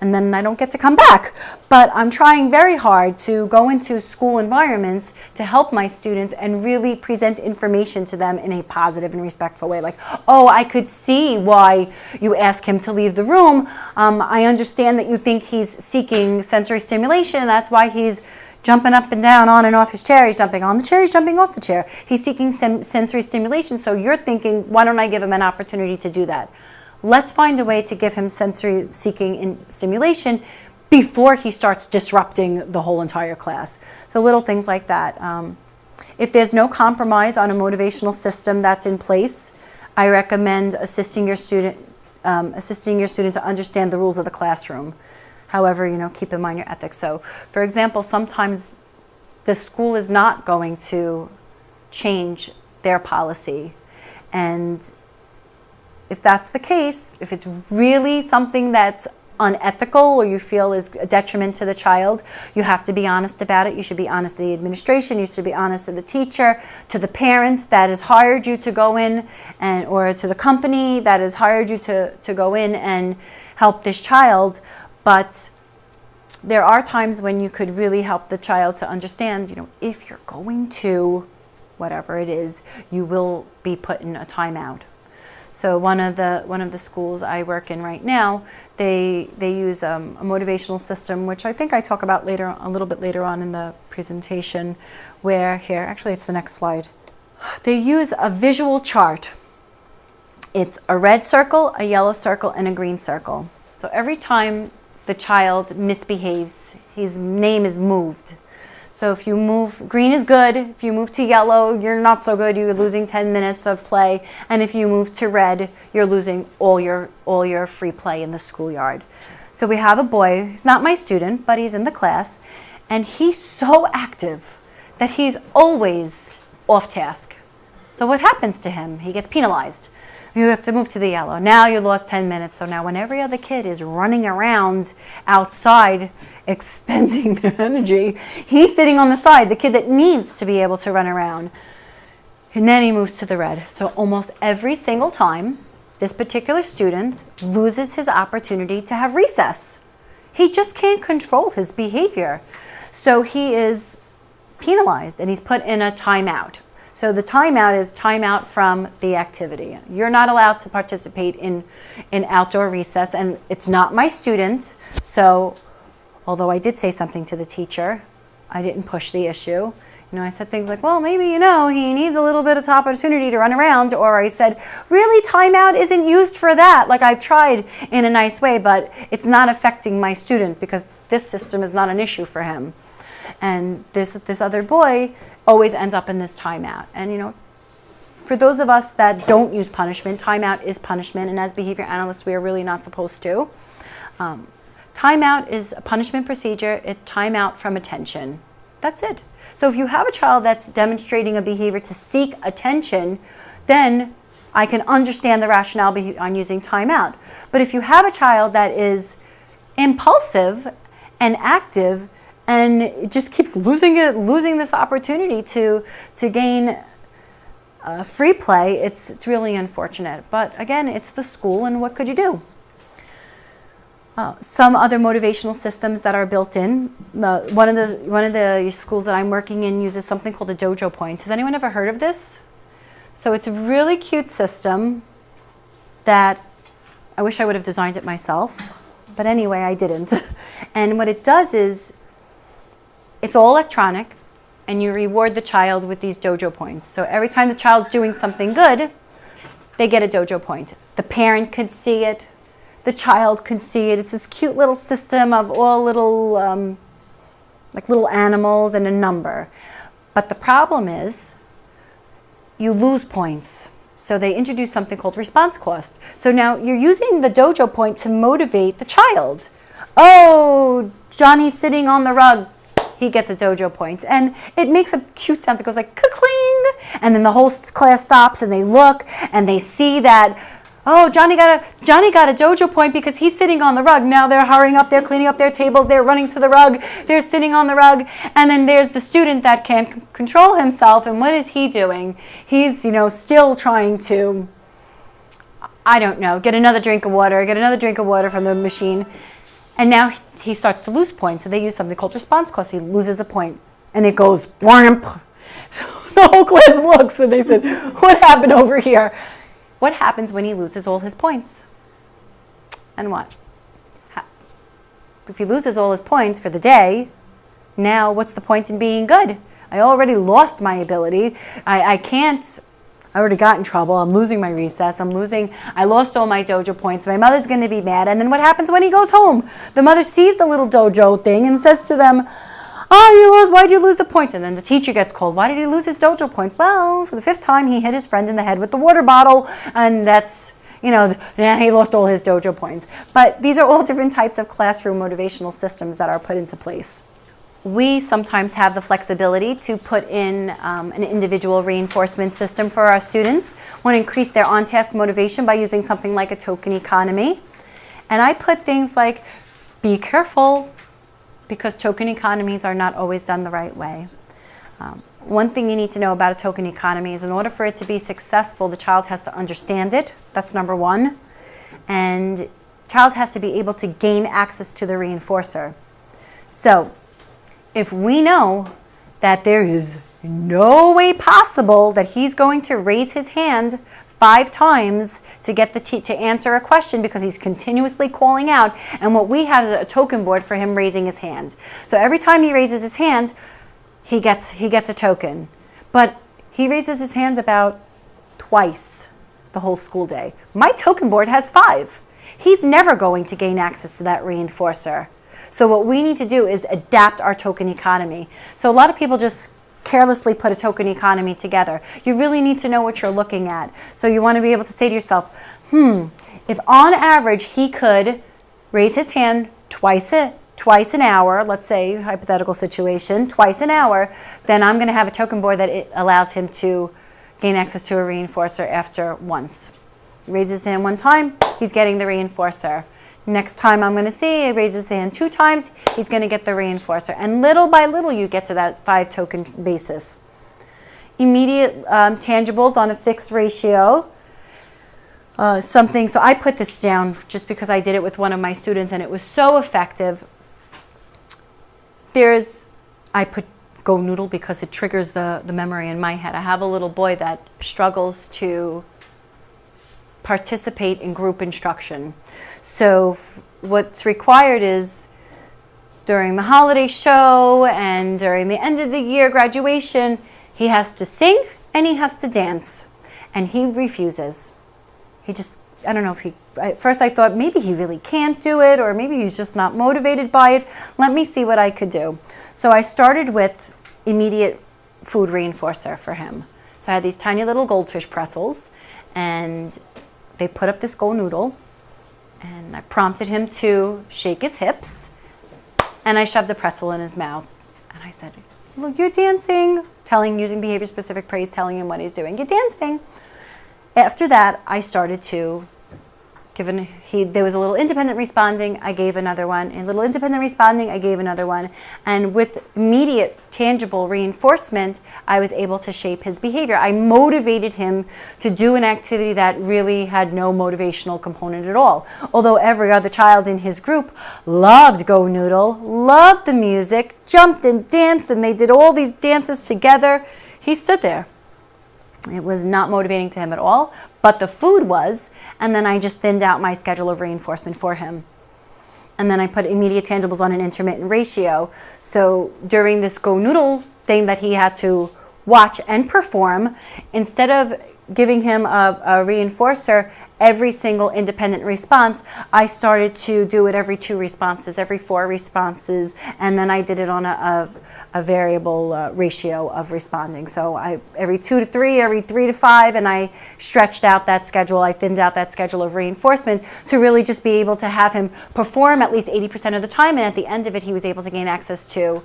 and then I don't get to come back. But I'm trying very hard to go into school environments to help my students and really present information to them in a positive and respectful way. Like, oh, I could see why you ask him to leave the room. I understand that you think he's seeking sensory stimulation. That's why he's jumping up and down on and off his chair. He's jumping on the chair, he's jumping off the chair. He's seeking sensory stimulation, so you're thinking, why don't I give him an opportunity to do that? Let's find a way to give him sensory seeking stimulation before he starts disrupting the whole entire class. So little things like that. If there's no compromise on a motivational system that's in place, I recommend assisting your student to understand the rules of the classroom. However, keep in mind your ethics. So, for example, sometimes the school is not going to change their policy. And if that's the case, if it's really something that's unethical or you feel is a detriment to the child, you have to be honest about it. You should be honest to the administration. You should be honest to the teacher, to the parent that has hired you to go in, or to the company that has hired you to go in and help this child. But there are times when you could really help the child to understand, if you're going to, whatever it is, you will be put in a timeout. So one of the schools I work in right now, they use a motivational system, which I think I talk about a little bit later on in the presentation, where actually it's the next slide. They use a visual chart. It's a red circle, a yellow circle, and a green circle. So every time the child misbehaves, his name is moved. So if you move, green is good. If you move to yellow, you're not so good. You're losing 10 minutes of play. And if you move to red, you're losing all your free play in the schoolyard. So we have a boy, he's not my student, but he's in the class, and he's so active that he's always off task. So what happens to him? He gets penalized. You have to move to the yellow. Now you lost 10 minutes. So now when every other kid is running around outside expending their energy, he's sitting on the side, the kid that needs to be able to run around. And then he moves to the red. So almost every single time, this particular student loses his opportunity to have recess. He just can't control his behavior. So he is penalized and he's put in a timeout. So the timeout is timeout from the activity. You're not allowed to participate in outdoor recess, and it's not my student. So although I did say something to the teacher, I didn't push the issue. I said things like, well, maybe, he needs a little bit of opportunity to run around. Or I said, really, timeout isn't used for that. Like, I've tried in a nice way, but it's not affecting my student because this system is not an issue for him. And this other boy always ends up in this timeout. And for those of us that don't use punishment, timeout is punishment, and as behavior analysts, we are really not supposed to. Timeout is a punishment procedure. It's timeout from attention. That's it. So if you have a child that's demonstrating a behavior to seek attention, then I can understand the rationale on using timeout. But if you have a child that is impulsive and active, and it just keeps losing this opportunity to gain free play, it's really unfortunate. But again, it's the school, and what could you do? Some other motivational systems that are built in. One of the schools that I'm working in uses something called a dojo point. Has anyone ever heard of this? So it's a really cute system that I wish I would have designed it myself. But anyway, I didn't. And what it does is, it's all electronic, and you reward the child with these dojo points. So every time the child's doing something good, they get a dojo point. The parent could see it. The child could see it. It's this cute little system of all little, like little animals and a number. But the problem is, you lose points. So they introduce something called response cost. So now you're using the dojo point to motivate the child. Oh, Johnny's sitting on the rug. He gets a dojo point. And it makes a cute sound that goes like, ka-cling. And then the whole class stops and they look and they see that, oh, Johnny got a dojo point because he's sitting on the rug. Now they're hurrying up, they're cleaning up their tables, they're running to the rug, they're sitting on the rug. And then there's the student that can't control himself. And what is he doing? He's, still trying to, I don't know, get another drink of water from the machine. And now he starts to lose points. So they use something called response cost. He loses a point and it goes whamp. So the whole class looks and they said, what happened over here? What happens when he loses all his points? And what? If he loses all his points for the day, now what's the point in being good? I already lost my ability. I already got in trouble. I'm losing my recess. I lost all my dojo points. My mother's going to be mad. And then what happens when he goes home? The mother sees the little dojo thing and says to them, oh, why'd you lose the points? And then the teacher gets called. Why did he lose his dojo points? Well, for the 5th time, he hit his friend in the head with the water bottle. And that's, he lost all his dojo points. But these are all different types of classroom motivational systems that are put into place. We sometimes have the flexibility to put in an individual reinforcement system for our students. Want to increase their on-task motivation by using something like a token economy. And I put things like, be careful, because token economies are not always done the right way. One thing you need to know about a token economy is in order for it to be successful, the child has to understand it. That's number one. And the child has to be able to gain access to the reinforcer. So, if we know that there is no way possible that he's going to raise his hand 5 times to get to answer a question because he's continuously calling out, and what we have is a token board for him raising his hand. So every time he raises his hand, he gets a token. But he raises his hands about twice the whole school day. My token board has 5. He's never going to gain access to that reinforcer. So what we need to do is adapt our token economy. So a lot of people just carelessly put a token economy together. You really need to know what you're looking at. So you want to be able to say to yourself, if on average he could raise his hand twice an hour, let's say hypothetical situation, twice an hour, then I'm going to have a token board that it allows him to gain access to a reinforcer after once. He raises his hand 1 time, he's getting the reinforcer. Next time I'm going to see, he raises his hand 2 times, he's going to get the reinforcer. And little by little, you get to that 5 token basis. Immediate tangibles on a fixed ratio. So I put this down just because I did it with one of my students and it was so effective. I put Go Noodle because it triggers the memory in my head. I have a little boy that struggles to participate in group instruction. So what's required is during the holiday show and during the end of the year graduation, he has to sing and he has to dance. And he refuses. I don't know if at first I thought maybe he really can't do it or maybe he's just not motivated by it. Let me see what I could do. So I started with immediate food reinforcer for him. So I had these tiny little goldfish pretzels and they put up this Go Noodle, and I prompted him to shake his hips, and I shoved the pretzel in his mouth. And I said, look, you're dancing, using behavior-specific praise, telling him what he's doing. You're dancing. After that, I started to there was a little independent responding, I gave another one. A little independent responding, I gave another one. And with immediate tangible reinforcement, I was able to shape his behavior. I motivated him to do an activity that really had no motivational component at all. Although every other child in his group loved Go Noodle, loved the music, jumped and danced, and they did all these dances together. He stood there. It was not motivating to him at all, but the food was, and then I just thinned out my schedule of reinforcement for him. And then I put immediate tangibles on an intermittent ratio. So during this Go Noodle thing that he had to watch and perform, instead of giving him a reinforcer every single independent response, I started to do it every 2 responses, every 4 responses, and then I did it on a variable ratio of responding. So every 2 to 3, every 3 to 5, and I stretched out that schedule. I thinned out that schedule of reinforcement to really just be able to have him perform at least 80% of the time, and at the end of it, he was able to gain access to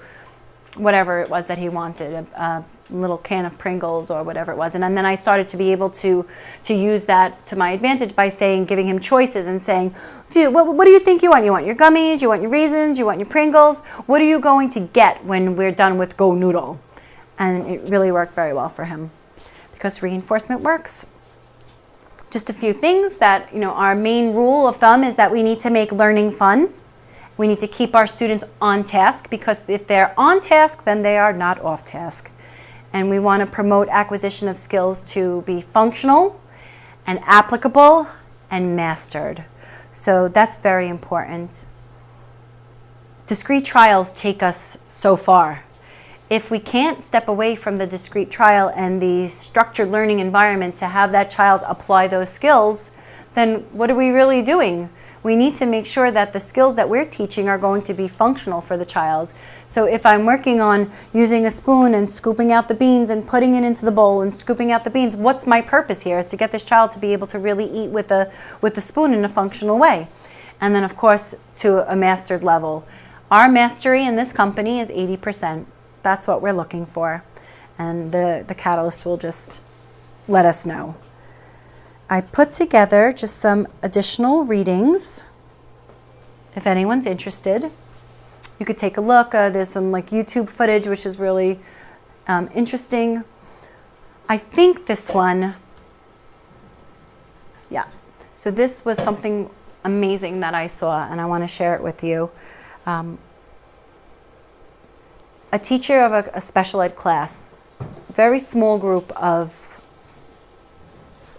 whatever it was that he wanted, a little can of Pringles or whatever it was. And then I started to be able to use that to my advantage by giving him choices and saying, what do you think you want? You want your gummies? You want your raisins? You want your Pringles? What are you going to get when we're done with Go Noodle? And it really worked very well for him because reinforcement works. Just a few things that, our main rule of thumb is that we need to make learning fun. We need to keep our students on task, because if they're on task, then they are not off task. And we want to promote acquisition of skills to be functional and applicable and mastered. So that's very important. Discrete trials take us so far. If we can't step away from the discrete trial and the structured learning environment to have that child apply those skills, then what are we really doing? We need to make sure that the skills that we're teaching are going to be functional for the child. So if I'm working on using a spoon and scooping out the beans and putting it into the bowl and scooping out the beans, what's my purpose here? Is to get this child to be able to really eat with the spoon in a functional way. And then, of course, to a mastered level. Our mastery in this company is 80%. That's what we're looking for. And the catalyst will just let us know. I put together just some additional readings. If anyone's interested, you could take a look. There's some like YouTube footage, which is really interesting. I think this one, yeah. So this was something amazing that I saw, and I want to share it with you. A teacher of a special ed class, very small group of,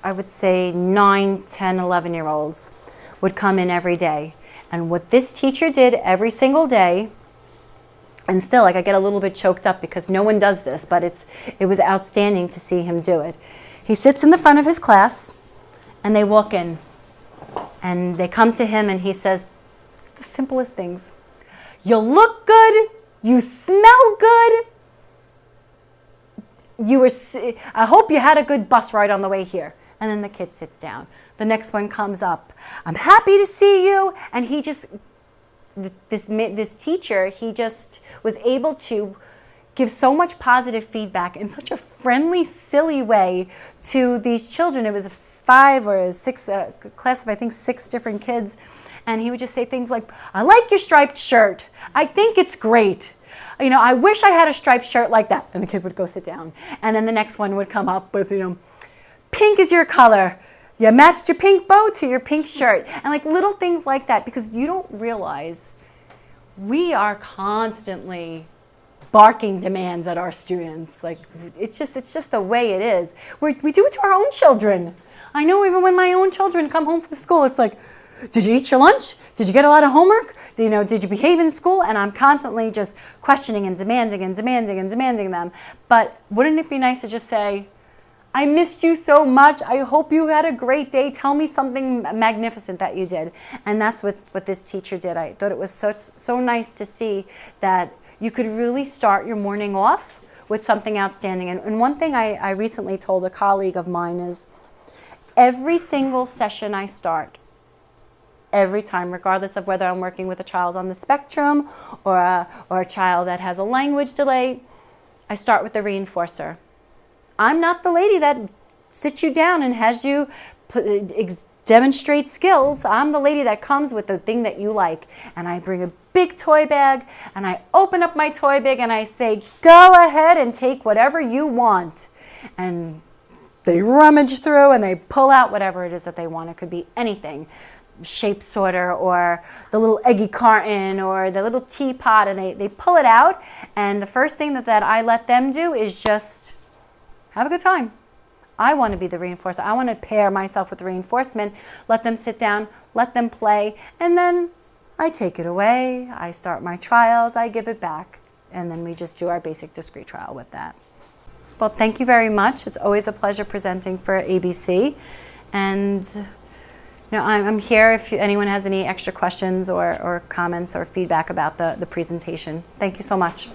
I would say 9, 10, 11-year-olds would come in every day. And what this teacher did every single day, and still like I get a little bit choked up because no one does this, but it was outstanding to see him do it. He sits in the front of his class and they walk in and they come to him and he says the simplest things. You look good, you smell good, I hope you had a good bus ride on the way here. And then the kid sits down. The next one comes up. I'm happy to see you. And he just, this teacher, he just was able to give so much positive feedback in such a friendly, silly way to these children. It was a 5 or 6, class of I think 6 different kids. And he would just say things like, I like your striped shirt. I think it's great. You know, I wish I had a striped shirt like that. And the kid would go sit down. And then the next one would come up with, pink is your color. You matched your pink bow to your pink shirt. And like little things like that, because you don't realize we are constantly barking demands at our students. Like it's just the way it is. We do it to our own children. I know even when my own children come home from school, it's like, did you eat your lunch? Did you get a lot of homework? Did you behave in school? And I'm constantly just questioning and demanding and demanding and demanding them. But wouldn't it be nice to just say, I missed you so much. I hope you had a great day. Tell me something magnificent that you did. And that's what this teacher did. I thought it was so nice to see that you could really start your morning off with something outstanding. And one thing I recently told a colleague of mine is every single session I start, every time, regardless of whether I'm working with a child on the spectrum or a child that has a language delay, I start with the reinforcer. I'm not the lady that sits you down and has you demonstrate skills. I'm the lady that comes with the thing that you like. And I bring a big toy bag and I open up my toy bag and I say, go ahead and take whatever you want. And they rummage through and they pull out whatever it is that they want. It could be anything. Shape sorter or the little eggy carton or the little teapot, and they pull it out. And the first thing that I let them do is just have a good time. I want to be the reinforcer. I want to pair myself with reinforcement, let them sit down, let them play, and then I take it away, I start my trials, I give it back, and then we just do our basic discrete trial with that. Well, thank you very much. It's always a pleasure presenting for ABC. And I'm here if anyone has any extra questions or comments or feedback about the presentation. Thank you so much.